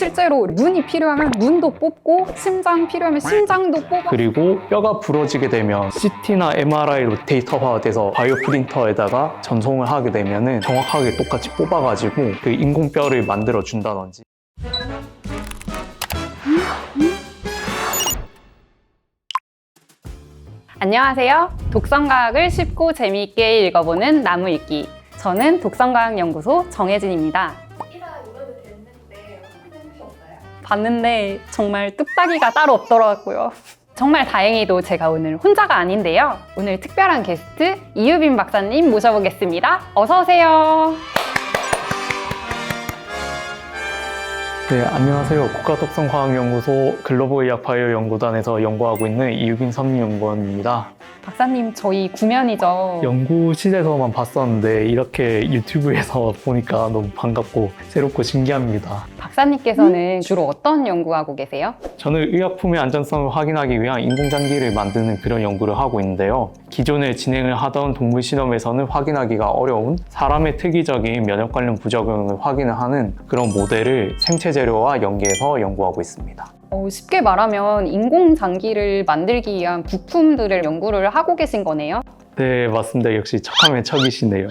실제로 눈이 필요하면 눈도 뽑고 심장 필요하면 심장도 뽑아. 그리고 뼈가 부러지게 되면 CT나 MRI로 데이터화돼서 바이오 프린터에다가 전송을 하게 되면은 정확하게 똑같이 뽑아가지고 그 인공뼈를 만들어 준다든지. 안녕하세요. 독성과학을 쉽고 재미있게 읽어보는 나무 읽기. 저는 독성과학연구소 정혜진입니다. 봤는데 정말 뚝딱이가 따로 없더라고요. 정말 다행히도 제가 오늘 혼자가 아닌데요. 오늘 특별한 게스트 이유빈 박사님 모셔보겠습니다. 어서 오세요. 네, 안녕하세요. 국가독성과학연구소 글로벌의학바이오연구단에서 연구하고 있는 이유빈 선임연구원입니다. 박사님, 저희 구면이죠. 연구실에서만 봤었는데 이렇게 유튜브에서 보니까 너무 반갑고 새롭고 신기합니다. 박사님께서는 주로 어떤 연구하고 계세요? 저는 의약품의 안전성을 확인하기 위한 인공장기를 만드는 그런 연구를 하고 있는데요. 기존에 진행을 하던 동물 실험에서는 확인하기가 어려운 사람의 특이적인 면역 관련 부작용을 확인을 하는 그런 모델을 생체 재료와 연계해서 연구하고 있습니다. 쉽게 말하면 인공장기를 만들기 위한 부품들을 연구를 하고 계신 거네요. 네, 맞습니다. 역시 척하면 척이시네요.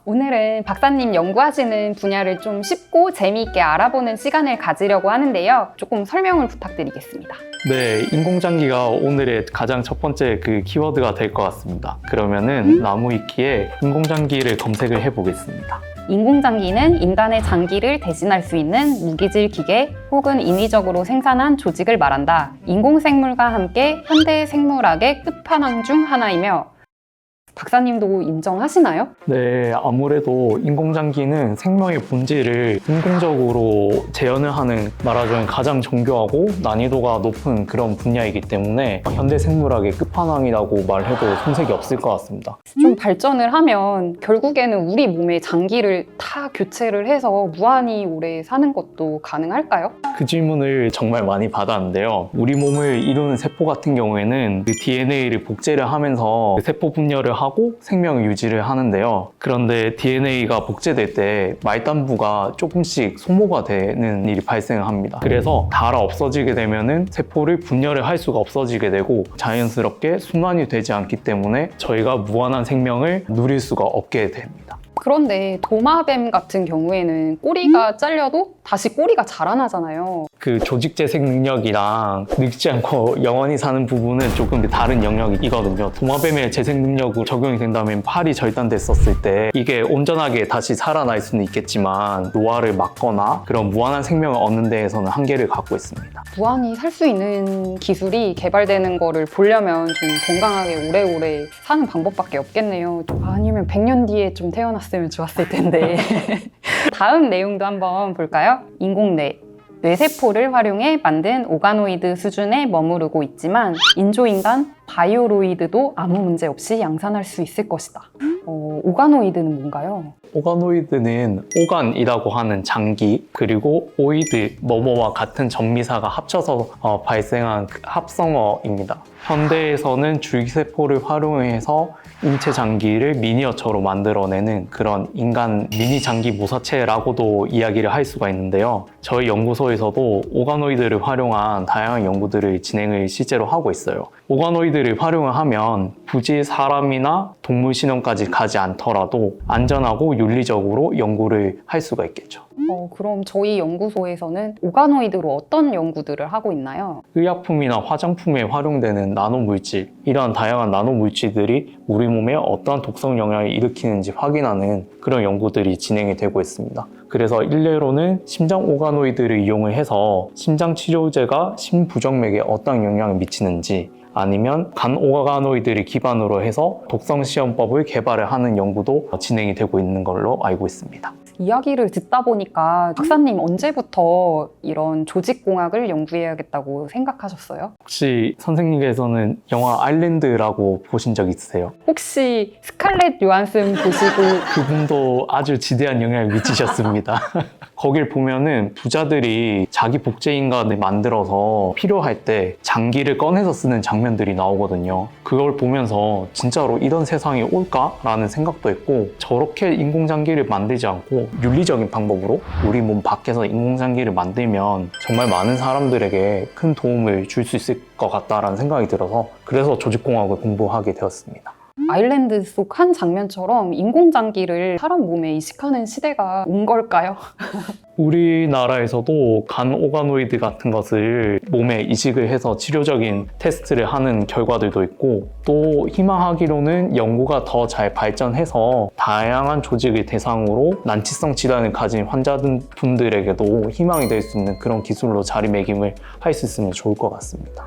오늘은 박사님 연구하시는 분야를 좀 쉽고 재미있게 알아보는 시간을 가지려고 하는데요. 조금 설명을 부탁드리겠습니다. 네, 인공장기가 오늘의 가장 첫 번째 그 키워드가 될 것 같습니다. 그러면은 나무위키에 인공장기를 검색을 해보겠습니다. 인공장기는 인간의 장기를 대신할 수 있는 무기질 기계 혹은 인위적으로 생산한 조직을 말한다. 인공생물과 함께 현대 생물학의 끝판왕 중 하나이며 박사님도 인정하시나요? 네, 아무래도 인공장기는 생명의 본질을 인공적으로 재현을 하는 말하자면 가장 정교하고 난이도가 높은 그런 분야이기 때문에 현대 생물학의 끝판왕이라고 말해도 손색이 없을 것 같습니다. 좀 발전을 하면 결국에는 우리 몸의 장기를 다 교체를 해서 무한히 오래 사는 것도 가능할까요? 그 질문을 정말 많이 받았는데요. 우리 몸을 이루는 세포 같은 경우에는 그 DNA를 복제를 하면서 그 세포 분열을 하고 생명을 유지를 하는데요. 그런데 DNA가 복제될 때 말단부가 조금씩 소모가 되는 일이 발생을 합니다. 그래서 닳아 없어지게 되면은 세포를 분열을 할 수가 없어지게 되고 자연스럽게 순환이 되지 않기 때문에 저희가 무한한 생명을 누릴 수가 없게 됩니다. 그런데 도마뱀 같은 경우에는 꼬리가 잘려도 다시 꼬리가 자라나잖아요. 그 조직 재생 능력이랑 늙지 않고 영원히 사는 부분은 조금 다른 영역이거든요. 도마뱀의 재생 능력으로 적용이 된다면 팔이 절단됐었을 때 이게 온전하게 다시 살아날 수는 있겠지만 노화를 막거나 그런 무한한 생명을 얻는 데에서는 한계를 갖고 있습니다. 무한히 살 수 있는 기술이 개발되는 거를 보려면 좀 건강하게 오래오래 사는 방법밖에 없겠네요. 아니면 100년 뒤에 좀 태어났으면 좋았을 텐데. 다음 내용도 한번 볼까요? 인공뇌. 뇌세포를 활용해 만든 오가노이드 수준에 머무르고 있지만 인조인간 바이오로이드도 아무 문제 없이 양산할 수 있을 것이다. 오가노이드는 뭔가요? 오가노이드는 오간이라고 하는 장기 그리고 오이드, 뭐뭐와 같은 전미사가 합쳐서 발생한 합성어입니다. 현대에서는 줄기세포를 활용해서 인체 장기를 미니어처로 만들어내는 그런 인간 미니 장기 모사체라고도 이야기를 할 수가 있는데요. 저희 연구소에서도 오가노이드를 활용한 다양한 연구들을 진행을 실제로 하고 있어요. 오가노이드를 활용을 하면 굳이 사람이나 동물 실험까지 가지 않더라도 안전하고 윤리적으로 연구를 할 수가 있겠죠. 그럼 저희 연구소에서는 오가노이드로 어떤 연구들을 하고 있나요? 의약품이나 화장품에 활용되는 나노물질, 이러한 다양한 나노물질들이 우리 몸에 어떠한 독성 영향을 일으키는지 확인하는 그런 연구들이 진행이 되고 있습니다. 그래서 일례로는 심장 오가노이드를 이용을 해서 심장 치료제가 심부정맥에 어떤 영향을 미치는지 아니면 간 오가노이드를 기반으로 해서 독성 시험법을 개발을 하는 연구도 진행이 되고 있는 걸로 알고 있습니다. 이야기를 듣다 보니까 박사님 언제부터 이런 조직공학을 연구해야겠다고 생각하셨어요? 혹시 선생님께서는 영화 아일랜드라고 보신 적 있으세요? 혹시 스칼렛 요한슨 보시고 그분도 아주 지대한 영향을 미치셨습니다. 거길 보면은 부자들이 자기 복제 인간을 만들어서 필요할 때 장기를 꺼내서 쓰는 장면들이 나오거든요. 그걸 보면서 진짜로 이런 세상이 올까라는 생각도 했고 저렇게 인공장기를 만들지 않고 윤리적인 방법으로 우리 몸 밖에서 인공장기를 만들면 정말 많은 사람들에게 큰 도움을 줄 수 있을 것 같다라는 생각이 들어서 그래서 조직공학을 공부하게 되었습니다. 아일랜드 속 한 장면처럼 인공장기를 사람 몸에 이식하는 시대가 온 걸까요? 우리나라에서도 간 오가노이드 같은 것을 몸에 이식을 해서 치료적인 테스트를 하는 결과들도 있고 또 희망하기로는 연구가 더 잘 발전해서 다양한 조직을 대상으로 난치성 질환을 가진 환자분들에게도 희망이 될 수 있는 그런 기술로 자리매김을 할 수 있으면 좋을 것 같습니다.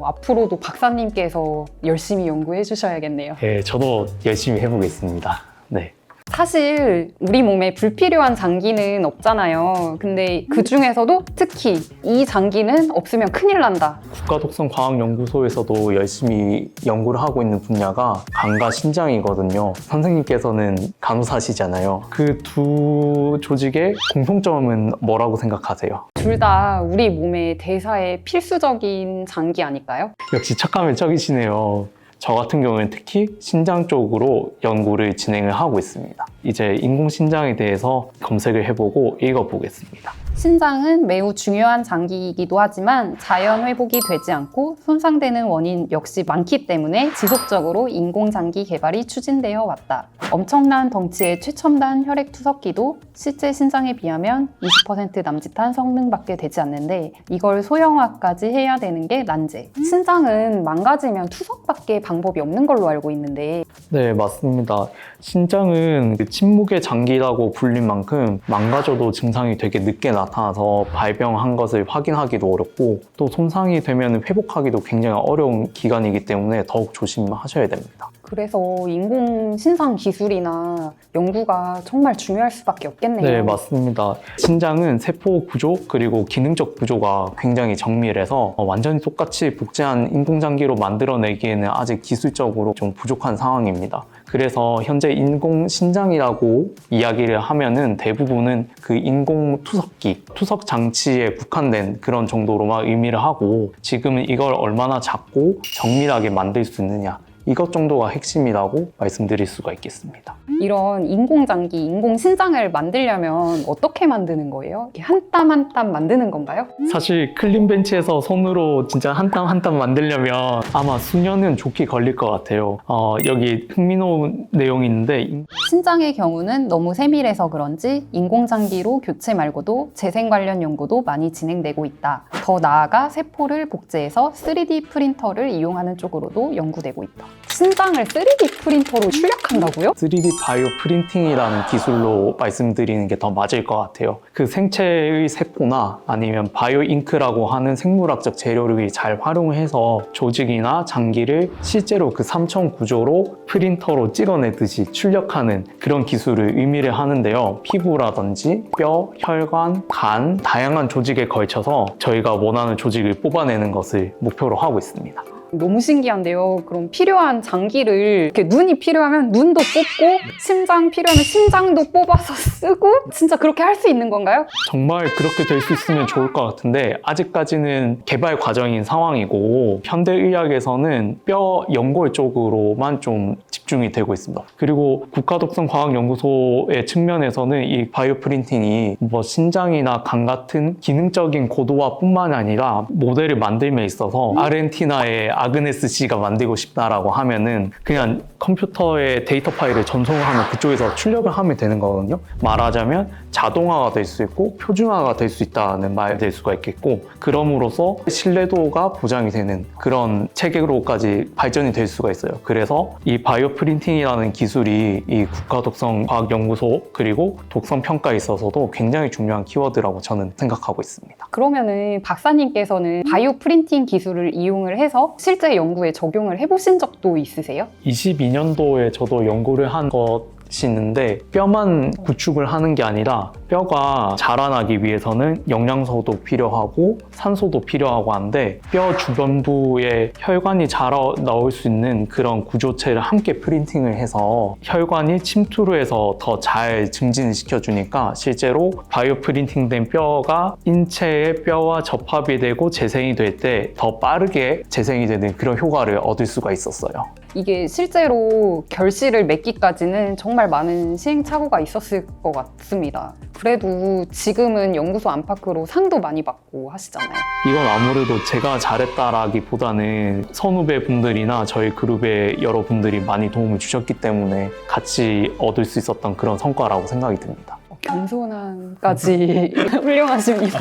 앞으로도 박사님께서 열심히 연구해 주셔야겠네요. 네, 저도 열심히 해보겠습니다. 네. 사실 우리 몸에 불필요한 장기는 없잖아요. 근데 그 중에서도 특히 이 장기는 없으면 큰일 난다. 국가독성과학연구소에서도 열심히 연구를 하고 있는 분야가 간과 신장이거든요. 선생님께서는 간호사시잖아요. 그 두 조직의 공통점은 뭐라고 생각하세요? 둘 다 우리 몸의 대사에 필수적인 장기 아닐까요? 역시 착감을 척이시네요. 저 같은 경우는 특히 신장 쪽으로 연구를 진행을 하고 있습니다. 이제 인공신장에 대해서 검색을 해보고 읽어보겠습니다. 신장은 매우 중요한 장기이기도 하지만 자연 회복이 되지 않고 손상되는 원인 역시 많기 때문에 지속적으로 인공장기 개발이 추진되어 왔다. 엄청난 덩치의 최첨단 혈액 투석기도 실제 신장에 비하면 20% 남짓한 성능밖에 되지 않는데 이걸 소형화까지 해야 되는 게 난제. 신장은 망가지면 투석밖에 방법이 없는 걸로 알고 있는데 네, 맞습니다. 신장은 침묵의 장기라고 불린 만큼 망가져도 증상이 되게 늦게 나타나서 발병한 것을 확인하기도 어렵고 또 손상이 되면 회복하기도 굉장히 어려운 기간이기 때문에 더욱 조심하셔야 됩니다. 그래서 인공신장 기술이나 연구가 정말 중요할 수밖에 없겠네요. 네, 맞습니다. 신장은 세포 구조 그리고 기능적 구조가 굉장히 정밀해서 완전히 똑같이 복제한 인공장기로 만들어내기에는 아직 기술적으로 좀 부족한 상황입니다. 그래서 현재 인공신장이라고 이야기를 하면은 대부분은 그 인공투석기, 투석 장치에 국한된 그런 정도로만 의미를 하고 지금은 이걸 얼마나 작고 정밀하게 만들 수 있느냐 이것 정도가 핵심이라고 말씀드릴 수가 있겠습니다. 이런 인공장기, 인공신장을 만들려면 어떻게 만드는 거예요? 한 땀 한 땀 만드는 건가요? 사실 클린벤치에서 손으로 진짜 한 땀 한 땀 만들려면 아마 수년은 좋게 걸릴 것 같아요. 여기 흥미로운 내용이 있는데 신장의 경우는 너무 세밀해서 그런지 인공장기로 교체 말고도 재생 관련 연구도 많이 진행되고 있다. 더 나아가 세포를 복제해서 3D 프린터를 이용하는 쪽으로도 연구되고 있다. 신장을 3D 프린터로 출력한다고요? 3D 바이오 프린팅이라는 기술로 말씀드리는 게 더 맞을 것 같아요. 그 생체의 세포나 아니면 바이오 잉크라고 하는 생물학적 재료를 잘 활용해서 조직이나 장기를 실제로 그 3천 구조로 프린터로 찍어내듯이 출력하는 그런 기술을 의미를 하는데요. 피부라든지 뼈, 혈관, 간, 다양한 조직에 걸쳐서 저희가 원하는 조직을 뽑아내는 것을 목표로 하고 있습니다. 너무 신기한데요. 그럼 필요한 장기를 이렇게 눈이 필요하면 눈도 뽑고 심장 필요하면 심장도 뽑아서 쓰고 진짜 그렇게 할 수 있는 건가요? 정말 그렇게 될 수 있으면 좋을 것 같은데 아직까지는 개발 과정인 상황이고 현대의학에서는 뼈 연골 쪽으로만 좀 집중이 되고 있습니다. 그리고 국가독성과학연구소의 측면에서는 이 바이오 프린팅이 뭐 신장이나 간 같은 기능적인 고도화뿐만 아니라 모델을 만들면 있어서 아르헨티나의 아그네스 씨가 만들고 싶다라고 하면은 그냥 컴퓨터에 데이터 파일을 전송하면 그쪽에서 출력을 하면 되는 거거든요. 말하자면 자동화가 될 수 있고 표준화가 될 수 있다는 말 될 수가 있겠고 그럼으로써 신뢰도가 보장이 되는 그런 체계로까지 발전이 될 수가 있어요. 그래서 이 바이오 프린팅이라는 기술이 이 국가독성과학연구소 그리고 독성평가에 있어서도 굉장히 중요한 키워드라고 저는 생각하고 있습니다. 그러면은 박사님께서는 바이오 프린팅 기술을 이용을 해서 실제 연구에 적용을 해보신 적도 있으세요? 22년도에 저도 연구를 한 것이 있는데 뼈만 구축을 하는 게 아니라 뼈가 자라나기 위해서는 영양소도 필요하고 산소도 필요하고 한데 뼈 주변부에 혈관이 자라 나올 수 있는 그런 구조체를 함께 프린팅을 해서 혈관이 침투를 해서 더 잘 증진을 시켜주니까 실제로 바이오 프린팅된 뼈가 인체의 뼈와 접합이 되고 재생이 될 때 더 빠르게 재생이 되는 그런 효과를 얻을 수가 있었어요. 이게 실제로 결실을 맺기까지는 정말 많은 시행착오가 있었을 것 같습니다. 그래도 지금은 연구소 안팎으로 상도 많이 받고 하시잖아요. 이건 아무래도 제가 잘했다라기보다는 선후배 분들이나 저희 그룹의 여러분들이 많이 도움을 주셨기 때문에 같이 얻을 수 있었던 그런 성과라고 생각이 듭니다. 겸손함까지 훌륭하십니다.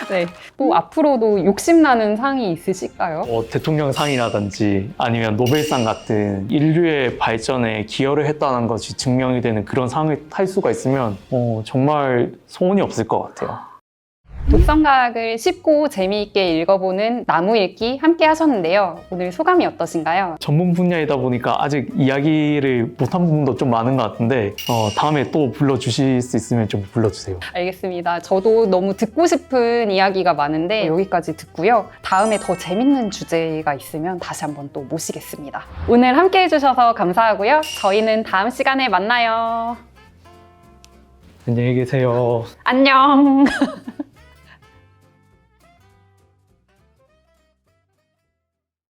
네. 또 앞으로도 욕심나는 상이 있으실까요? 대통령상이라든지 아니면 노벨상 같은 인류의 발전에 기여를 했다는 것이 증명이 되는 그런 상을 탈 수가 있으면 정말 소원이 없을 것 같아요. 독성과학을 쉽고 재미있게 읽어보는 나무 읽기 함께 하셨는데요. 오늘 소감이 어떠신가요? 전문 분야이다 보니까 아직 이야기를 못한 부분도 좀 많은 것 같은데 다음에 또 불러주실 수 있으면 좀 불러주세요. 알겠습니다. 저도 너무 듣고 싶은 이야기가 많은데 여기까지 듣고요. 다음에 더 재밌는 주제가 있으면 다시 한번 또 모시겠습니다. 오늘 함께 해주셔서 감사하고요. 저희는 다음 시간에 만나요. 안녕히 계세요. 안녕.